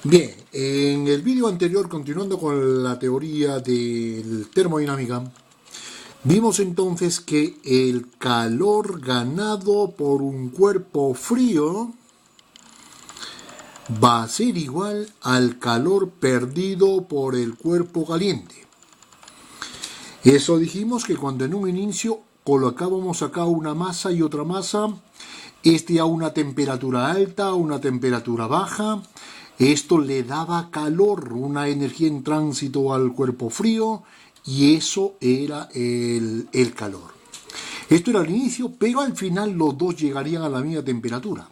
Bien, en el vídeo anterior, continuando con la teoría de termodinámica, vimos entonces que el calor ganado por un cuerpo frío va a ser igual al calor perdido por el cuerpo caliente. Eso dijimos que cuando en un inicio colocábamos acá una masa y otra masa, a una temperatura alta, a una temperatura baja, esto le daba calor, una energía en tránsito al cuerpo frío, y eso era el calor. Esto era el inicio, pero al final los dos llegarían a la misma temperatura,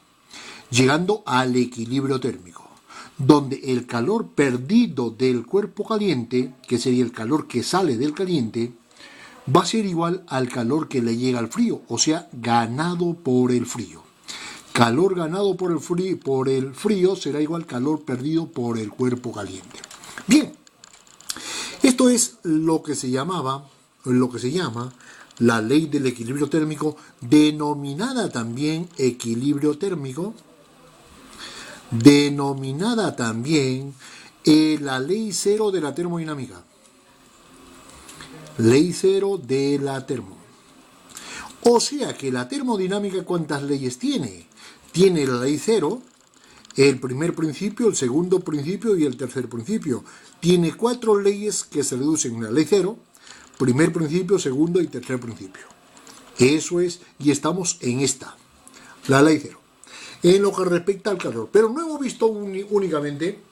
llegando al equilibrio térmico, donde el calor perdido del cuerpo caliente, que sería el calor que sale del caliente, va a ser igual al calor que le llega al frío, o sea, ganado por el frío. Calor ganado por el frío será igual calor perdido por el cuerpo caliente. Bien, esto es lo que se llama la ley del equilibrio térmico, denominada también equilibrio térmico, denominada también la ley cero de la termodinámica. Ley cero de la termo. O sea que la termodinámica, ¿cuántas leyes tiene? Tiene la ley cero, el primer principio, el segundo principio y el tercer principio. Tiene 4 leyes que se reducen en la ley cero, primer principio, segundo y tercer principio. Eso es, y estamos en esta, la ley cero, en lo que respecta al calor. Pero no hemos visto únicamente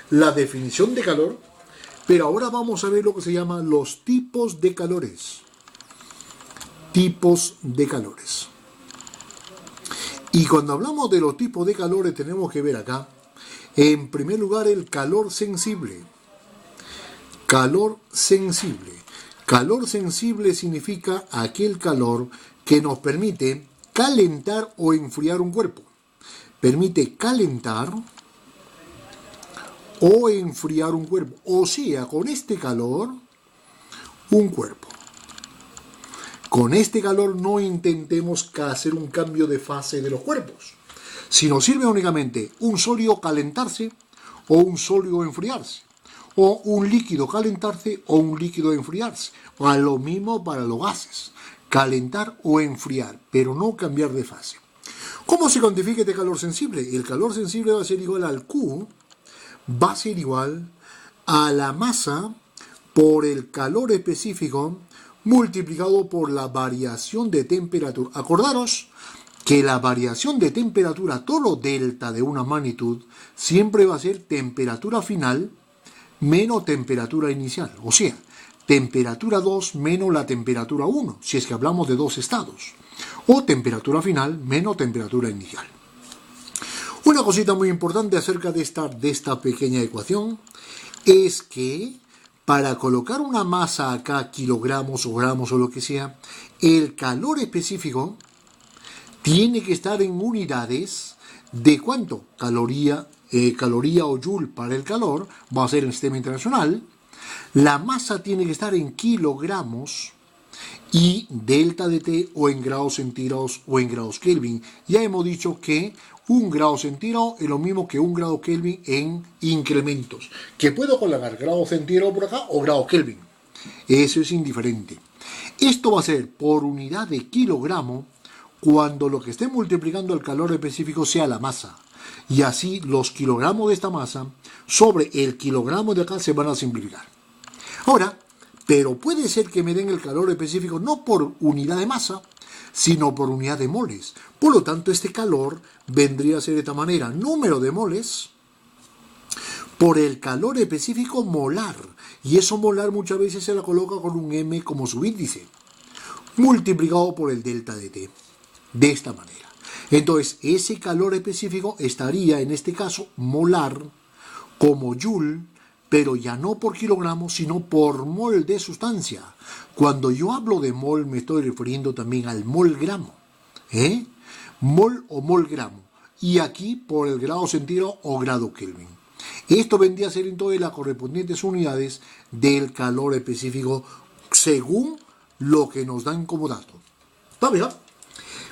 la definición de calor, pero ahora vamos a ver lo que se llama los tipos de calores. Tipos de calores. Y cuando hablamos de los tipos de calores tenemos que ver acá, en primer lugar, el calor sensible. Calor sensible. Calor sensible significa aquel calor que nos permite calentar o enfriar un cuerpo. Permite calentar o enfriar un cuerpo. O sea, con este calor, un cuerpo. Con este calor no intentemos hacer un cambio de fase de los cuerpos, sino sirve únicamente un sólido calentarse o un sólido enfriarse, o un líquido calentarse o un líquido enfriarse, o a lo mismo para los gases, calentar o enfriar, pero no cambiar de fase. ¿Cómo se cuantifica este calor sensible? El calor sensible va a ser igual al Q, va a ser igual a la masa por el calor específico multiplicado por la variación de temperatura. Acordaros que la variación de temperatura, todo delta de una magnitud, siempre va a ser temperatura final menos temperatura inicial. O sea, temperatura 2 menos la temperatura 1, si es que hablamos de dos estados. O temperatura final menos temperatura inicial. Una cosita muy importante acerca de esta pequeña ecuación es que para colocar una masa acá, kilogramos o gramos o lo que sea, el calor específico tiene que estar en unidades de ¿cuánto? Caloría o joule para el calor, va a ser en el sistema internacional. La masa tiene que estar en kilogramos y delta de T o en grados centígrados o en grados Kelvin. Ya hemos dicho que 1 grado centígrado es lo mismo que 1 grado Kelvin en incrementos. Que puedo colocar grado centígrado por acá o grado Kelvin. Eso es indiferente. Esto va a ser por unidad de kilogramo cuando lo que esté multiplicando el calor específico sea la masa. Y así los kilogramos de esta masa sobre el kilogramo de acá se van a simplificar. Ahora, pero puede ser que me den el calor específico no por unidad de masa, sino por unidad de moles. Por lo tanto, este calor vendría a ser de esta manera: número de moles por el calor específico molar. Y eso molar muchas veces se la coloca con un M como subíndice, multiplicado por el delta de T. De esta manera. Entonces, ese calor específico estaría, en este caso, molar como joule, pero ya no por kilogramo, sino por mol de sustancia. Cuando yo hablo de mol, me estoy refiriendo también al mol gramo. Mol o mol gramo. Y aquí por el grado centígrado o grado Kelvin. Esto vendría a ser entonces las correspondientes unidades del calor específico según lo que nos dan como dato. ¿Está bien?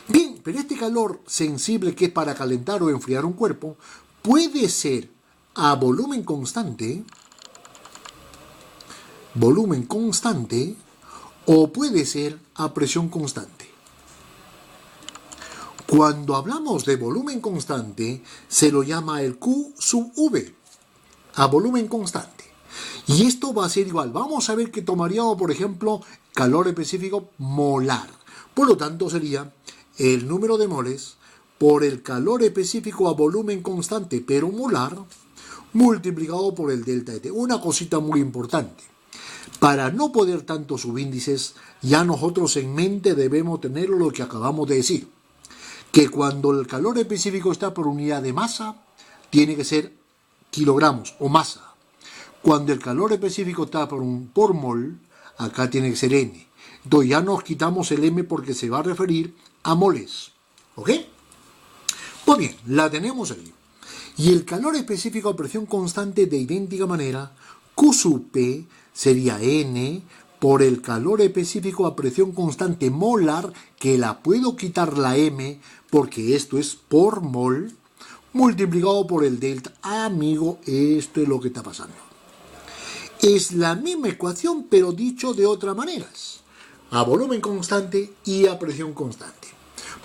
Bien, pero este calor sensible que es para calentar o enfriar un cuerpo puede ser a volumen constante, o puede ser a presión constante. Cuando hablamos de volumen constante, se lo llama el Q sub V, a volumen constante. Y esto va a ser igual. Vamos a ver que tomaríamos, por ejemplo, calor específico molar. Por lo tanto, sería el número de moles por el calor específico a volumen constante, pero molar, multiplicado por el delta de T. Una cosita muy importante. Para no poner tantos subíndices, ya nosotros en mente debemos tener lo que acabamos de decir. Que cuando el calor específico está por unidad de masa, tiene que ser kilogramos o masa. Cuando el calor específico está por mol, acá tiene que ser N. Entonces ya nos quitamos el M porque se va a referir a moles. ¿Ok? Pues bien, la tenemos ahí. Y el calor específico a presión constante de idéntica manera, Q sub P sería N por el calor específico a presión constante molar, que la puedo quitar la M porque esto es por mol, multiplicado por el delta. Amigo, esto es lo que está pasando. Es la misma ecuación, pero dicho de otra manera. A volumen constante y a presión constante.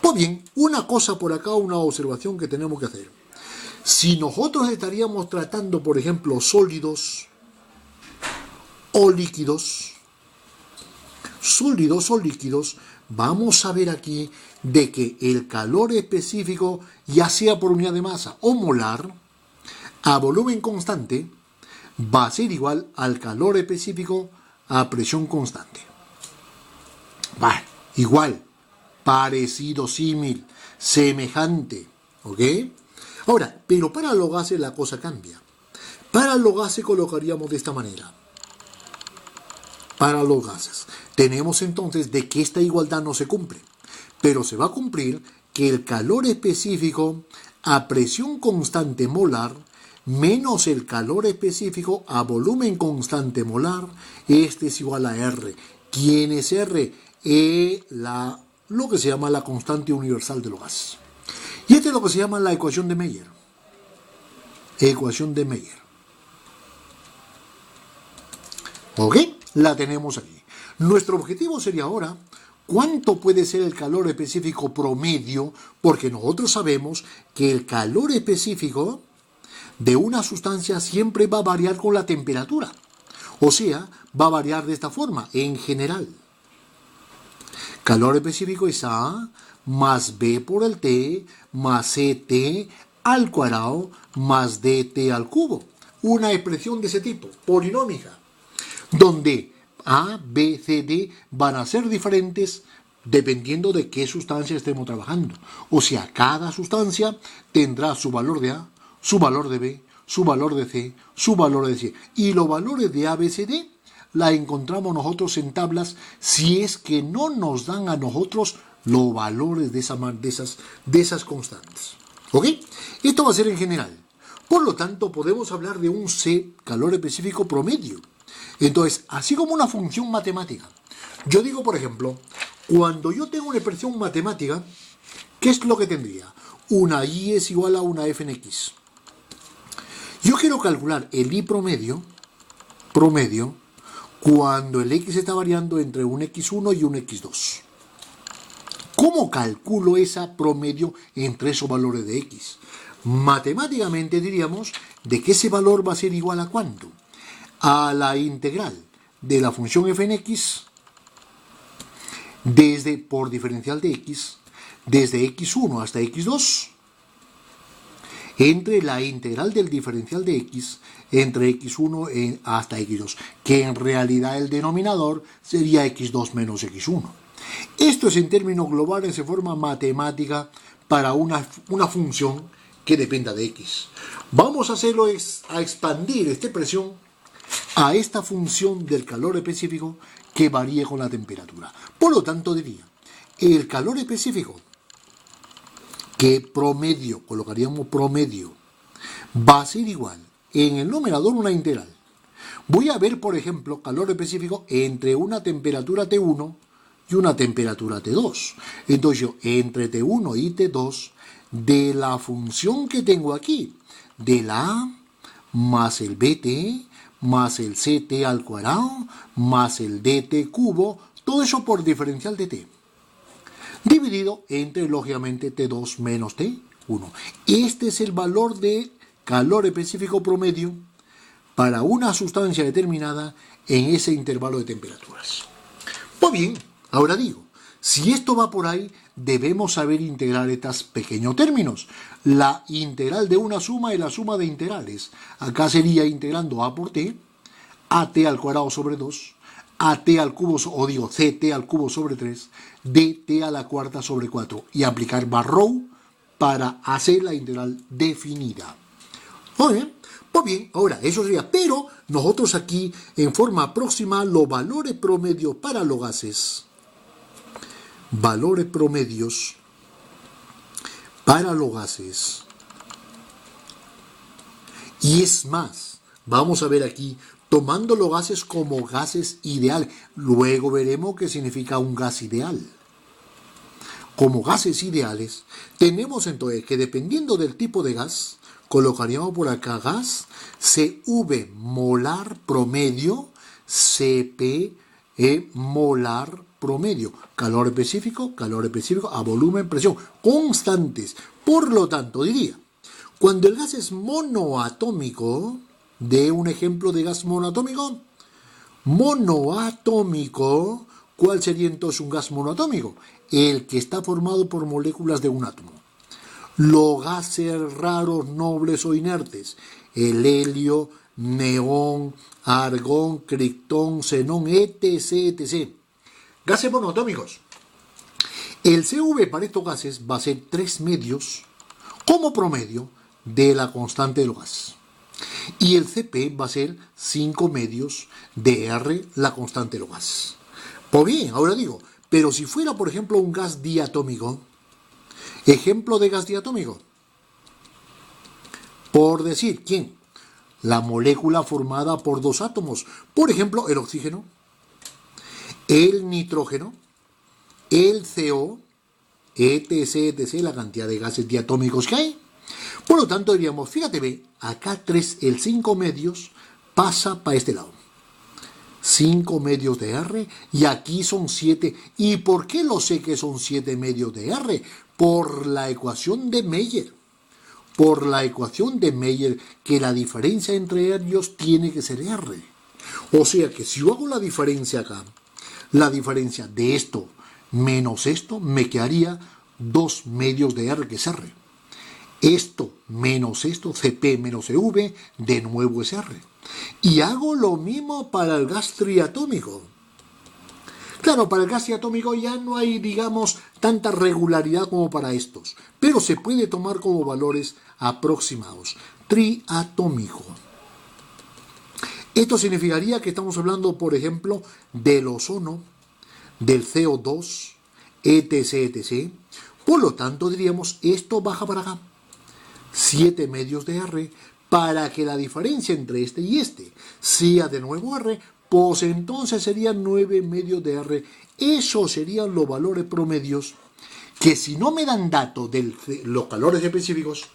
Pues bien, una cosa por acá, una observación que tenemos que hacer. Si nosotros estaríamos tratando, por ejemplo, sólidos o líquidos, vamos a ver aquí de que el calor específico, ya sea por unidad de masa o molar, a volumen constante, va a ser igual al calor específico a presión constante. Vale, igual, parecido, símil, semejante, ¿ok? Ahora, pero para los gases la cosa cambia. Para los gases colocaríamos de esta manera. Para los gases. Tenemos entonces de que esta igualdad no se cumple, pero se va a cumplir que el calor específico a presión constante molar menos el calor específico a volumen constante molar, este es igual a R. ¿Quién es R? Lo que se llama la constante universal de los gases. Y esta es lo que se llama la ecuación de Mayer. Ecuación de Mayer. ¿Ok? La tenemos aquí. Nuestro objetivo sería ahora, ¿cuánto puede ser el calor específico promedio? Porque nosotros sabemos que el calor específico de una sustancia siempre va a variar con la temperatura. O sea, va a variar de esta forma, en general. Calor específico es A más B por el T más CT al cuadrado más DT al cubo. Una expresión de ese tipo, polinómica, donde A, B, C, D van a ser diferentes dependiendo de qué sustancia estemos trabajando. O sea, cada sustancia tendrá su valor de A, su valor de B, su valor de C, su valor de C. Y los valores de A, B, C, D la encontramos nosotros en tablas si es que no nos dan a nosotros los valores de esas constantes. ¿Ok? Esto va a ser en general. Por lo tanto, podemos hablar de un C, calor específico promedio. Entonces, así como una función matemática. Yo digo, por ejemplo, cuando yo tengo una expresión matemática, ¿qué es lo que tendría? Una Y es igual a una F en X. Yo quiero calcular el I promedio, cuando el X está variando entre un X1 y un X2. ¿Cómo calculo esa promedio entre esos valores de X? Matemáticamente diríamos de que ese valor va a ser igual a ¿cuánto? A la integral de la función f en x por diferencial de x, desde x1 hasta x2, entre la integral del diferencial de x entre x1 hasta x2, que en realidad el denominador sería x2 menos x1. Esto es en términos globales de forma matemática para una función que dependa de x. Vamos a hacerlo a expandir esta expresión a esta función del calor específico que varíe con la temperatura. Por lo tanto diría, el calor específico que promedio, colocaríamos promedio, va a ser igual en el numerador una integral. Voy a ver, por ejemplo, calor específico entre una temperatura T1 y una temperatura T2. Entonces yo, entre T1 y T2, de la función que tengo aquí, de la A más el BT más el CT al cuadrado más el DT cubo, todo eso por diferencial de T, dividido entre, lógicamente, T2 menos T1. Este es el valor de calor específico promedio para una sustancia determinada en ese intervalo de temperaturas. Pues bien, ahora digo, si esto va por ahí, debemos saber integrar estos pequeños términos. La integral de una suma es la suma de integrales. Acá sería integrando A por T, AT al cuadrado sobre 2, AT al cubo, o digo CT al cubo sobre 3, DT a la cuarta sobre 4, y aplicar Barrow para hacer la integral definida. Muy bien, pues bien, ahora eso sería, pero nosotros aquí en forma próxima los valores promedios para los gases, valores promedios para los gases, y es más, vamos a ver aquí, tomando los gases como gases ideales, luego veremos qué significa un gas ideal. Como gases ideales, tenemos entonces que dependiendo del tipo de gas, colocaríamos por acá gas, CV molar promedio, CP molar promedio, calor específico, a volumen, presión, constantes. Por lo tanto, diría, cuando el gas es monoatómico, de un ejemplo de gas monoatómico, ¿cuál sería entonces un gas monoatómico? El que está formado por moléculas de un átomo. Los gases raros, nobles o inertes, el helio, neón, argón, criptón, xenón, etc. Gases monoatómicos. El CV para estos gases va a ser 3 medios como promedio de la constante de los gases. Y el CP va a ser 5 medios de R, la constante de los gases. Pues bien, ahora digo, pero si fuera, por ejemplo, un gas diatómico, ejemplo de gas diatómico, por decir, ¿quién? La molécula formada por 2 átomos, por ejemplo, el oxígeno, el nitrógeno, el CO, etc., la cantidad de gases diatómicos que hay. Por lo tanto, diríamos, fíjate, ve, acá 3, el 5 medios pasa para este lado. 5 medios de R y aquí son 7. ¿Y por qué lo sé que son 7 medios de R? Por la ecuación de Meyer. Por la ecuación de Meyer, que la diferencia entre ellos tiene que ser R. O sea que si yo hago la diferencia acá, la diferencia de esto menos esto, me quedaría 2 medios de R, que es R. Esto menos esto, CP menos CV, de nuevo es R. Y hago lo mismo para el gas triatómico. Claro, para el gas triatómico ya no hay, digamos, tanta regularidad como para estos, pero se puede tomar como valores aproximados. Triatómico. Esto significaría que estamos hablando, por ejemplo, del ozono, del CO2, etc. Por lo tanto, diríamos, esto baja para acá. 7 medios de R, para que la diferencia entre este y este sea de nuevo R, pues entonces serían 9 medios de R. Esos serían los valores promedios que, si no me dan datos de los calores específicos,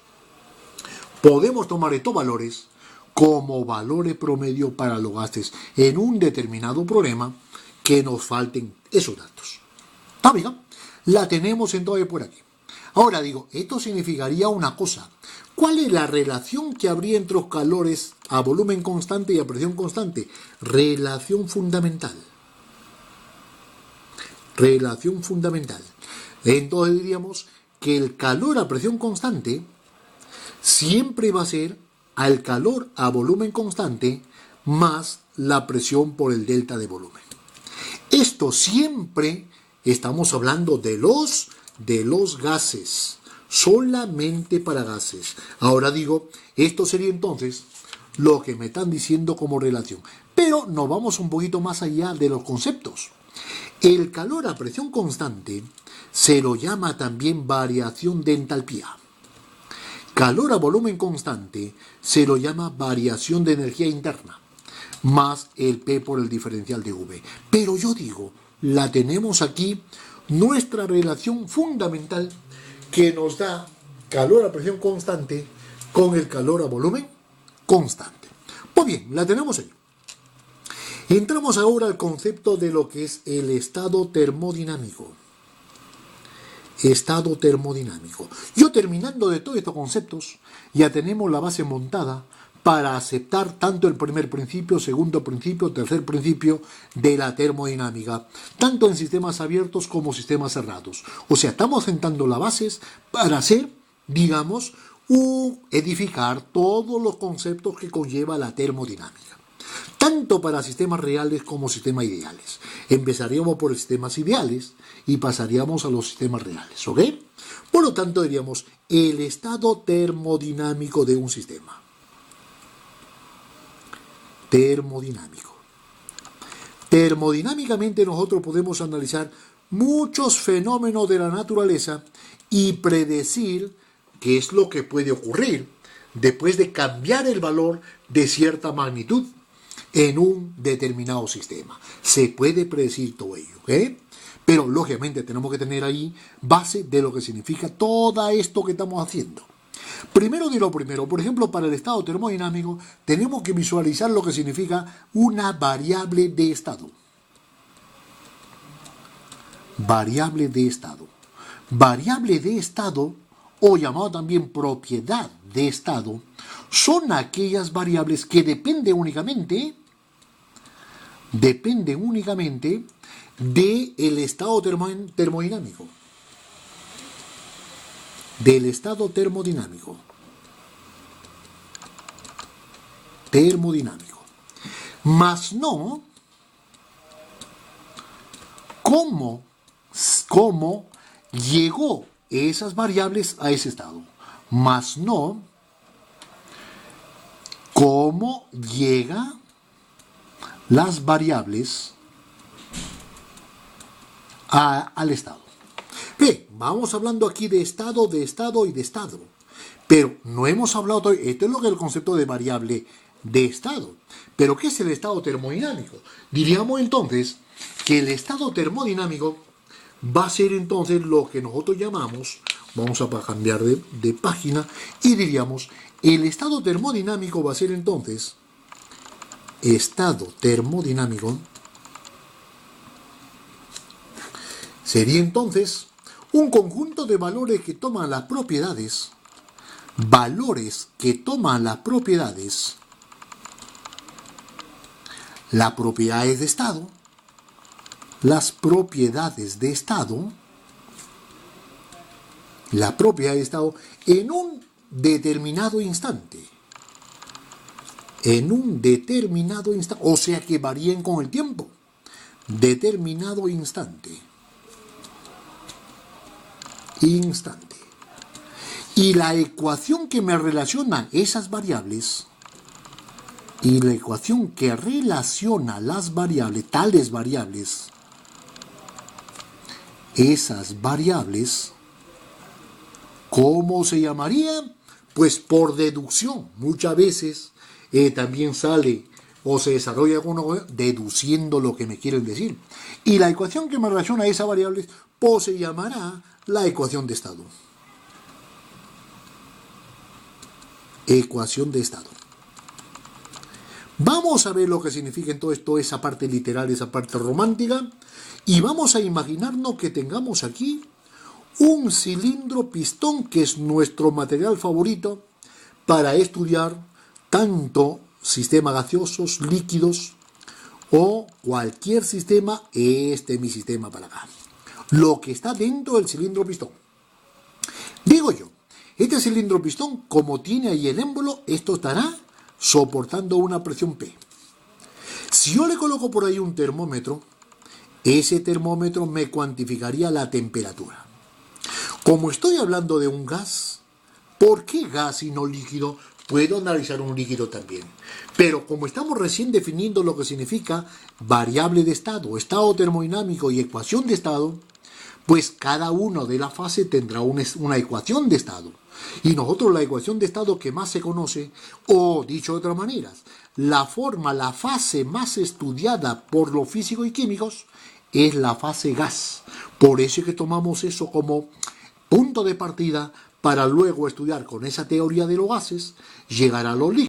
podemos tomar estos valores como valores promedio para los gases en un determinado problema que nos falten esos datos. ¿Está bien? La tenemos entonces por aquí. Ahora digo, esto significaría una cosa. ¿Cuál es la relación que habría entre los calores a volumen constante y a presión constante? Relación fundamental. Relación fundamental. Entonces diríamos que el calor a presión constante siempre va a ser al calor a volumen constante más la presión por el delta de volumen. Esto siempre estamos hablando de los gases, solamente para gases. Ahora digo, esto sería entonces lo que me están diciendo como relación. Pero nos vamos un poquito más allá de los conceptos. El calor a presión constante se lo llama también variación de entalpía. Calor a volumen constante se lo llama variación de energía interna, más el P por el diferencial de V. Pero yo digo, la tenemos aquí, nuestra relación fundamental que nos da calor a presión constante con el calor a volumen constante. Pues bien, la tenemos ahí. Entramos ahora al concepto de lo que es el estado termodinámico. Estado termodinámico. Yo terminando de todos estos conceptos, ya tenemos la base montada para aceptar tanto el primer principio, segundo principio, tercer principio de la termodinámica, tanto en sistemas abiertos como sistemas cerrados. O sea, estamos sentando las bases para hacer, digamos, edificar todos los conceptos que conlleva la termodinámica, tanto para sistemas reales como sistemas ideales. Empezaríamos por sistemas ideales y pasaríamos a los sistemas reales, ¿ok? Por lo tanto, diríamos el estado termodinámico de un sistema. Termodinámico. Termodinámicamente nosotros podemos analizar muchos fenómenos de la naturaleza y predecir qué es lo que puede ocurrir después de cambiar el valor de cierta magnitud en un determinado sistema. Se puede predecir todo ello, ¿ok? Pero lógicamente tenemos que tener ahí base de lo que significa todo esto que estamos haciendo. Primero de lo primero, por ejemplo, para el estado termodinámico tenemos que visualizar lo que significa una variable de estado. Variable de estado. Variable de estado, o llamado también propiedad de estado, son aquellas variables que dependen únicamente del estado termodinámico. Del estado termodinámico. Mas no cómo llegó esas variables a ese estado. Mas no cómo llegan las variables al estado. Bien, vamos hablando aquí de estado y de estado. Pero no hemos hablado todavía, esto es lo que es el concepto de variable de estado. Pero ¿qué es el estado termodinámico? Diríamos entonces que el estado termodinámico va a ser entonces lo que nosotros llamamos, vamos a cambiar de página, y diríamos, el estado termodinámico va a ser entonces, estado termodinámico, sería entonces un conjunto de valores que toman las propiedades, las propiedades de estado, en un determinado instante. O sea que varíen con el tiempo. Determinado instante. Y la ecuación que me relaciona esas variables, tales variables, esas variables, ¿cómo se llamaría? Pues por deducción. Muchas veces también sale o se desarrolla deduciendo lo que me quieren decir. Y la ecuación que me relaciona a esas variables, pues se llamará la ecuación de estado. Ecuación de estado. Vamos a ver lo que significa entonces toda esa parte literal, esa parte romántica, y vamos a imaginarnos que tengamos aquí un cilindro pistón, que es nuestro material favorito para estudiar tanto sistemas gaseosos, líquidos o cualquier sistema. Este es mi sistema para acá. Lo que está dentro del cilindro pistón. Digo yo, este cilindro pistón, como tiene ahí el émbolo, esto estará soportando una presión P. Si yo le coloco por ahí un termómetro, ese termómetro me cuantificaría la temperatura. Como estoy hablando de un gas, ¿por qué gas y no líquido? Puedo analizar un líquido también. Pero como estamos recién definiendo lo que significa variable de estado, estado termodinámico y ecuación de estado, pues cada uno de la fase tendrá una ecuación de estado. Y nosotros la ecuación de estado que más se conoce, o dicho de otras maneras, la fase más estudiada por los físicos y químicos es la fase gas. Por eso es que tomamos eso como punto de partida para luego estudiar con esa teoría de los gases, llegar a los líquidos.